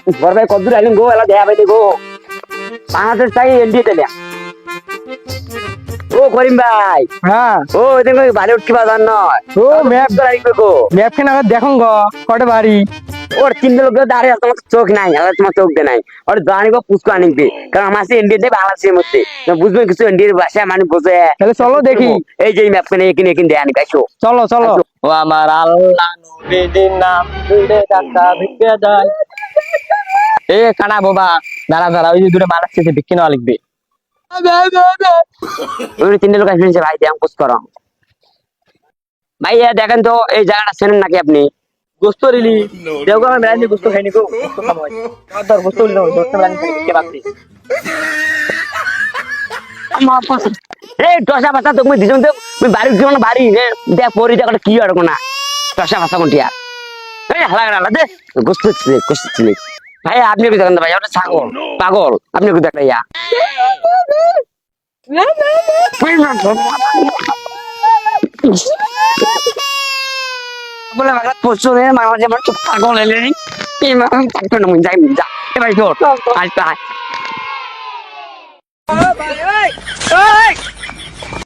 বড় ভাই কত দূর আইলেন গো এলা দেয়া ভাই গো বাংলাদেশ তাই এনডিএ তেলে ও করিম ভাই হ্যাঁ ও এদিন বাড়ি উঠতে পারবেন নয় ও ম্যাপ রাখবে গো ম্যাপ কেন আবার দেখুন গো কটে বাড়ি ওর তিনটে লোক দাঁড়িয়ে আছে তোমার চোখ নাই আর তোমার চোখ দিয়ে নাই ওর জানিব পুষ্কু আনিবে কারণ আমার সে এনডিএ দেয় বাংলাদেশের মধ্যে বুঝবেন কিছু এনডিএর ভাষা মানে বোঝে তাহলে চলো দেখি এই যে ম্যাপ কেনে এখানে এখানে দেয় আনিবে আসো চলো চলো ও আমার আল্লাহ নবীর নাম ধরে ডাকা ভিক্ষা দান এ কানা বাবা দাঁড়া দাঁড়া ওই যে দুটো মাল আসছে ভিক্ষা নেওয়া লিখবে ওই তিনটে লোক আসছে ভাই দেয় পুষ করো ভাই দেখেন তো এই জায়গাটা চেনেন নাকি আপনি গোস্ত রিলি দেওগা আমি মেলানি গোস্ত খাইনি গো গোস্ত খাবো আমার ধর গোস্ত রিলি গোস্ত মেলানি খাই ভিক্ষা বাকি এই টসা ভাষা তুমি দিছন তো তুমি বাড়ি উঠছো না বাড়ি দেখ পরি দেখ কি আর কোনা টসা ভাষা কোনটি আর এই হালা হালা দে গোস্ত ছিলে ভাই আপনি কি দেখেন ভাই ওটা ছাগল পাগল আপনি কি দেখেন ইয়া বলে বাগলা পছন্দ মাঝে যেমন চুপ পাগল এলে এই মা পাগল না যাই যা এবার চল আজ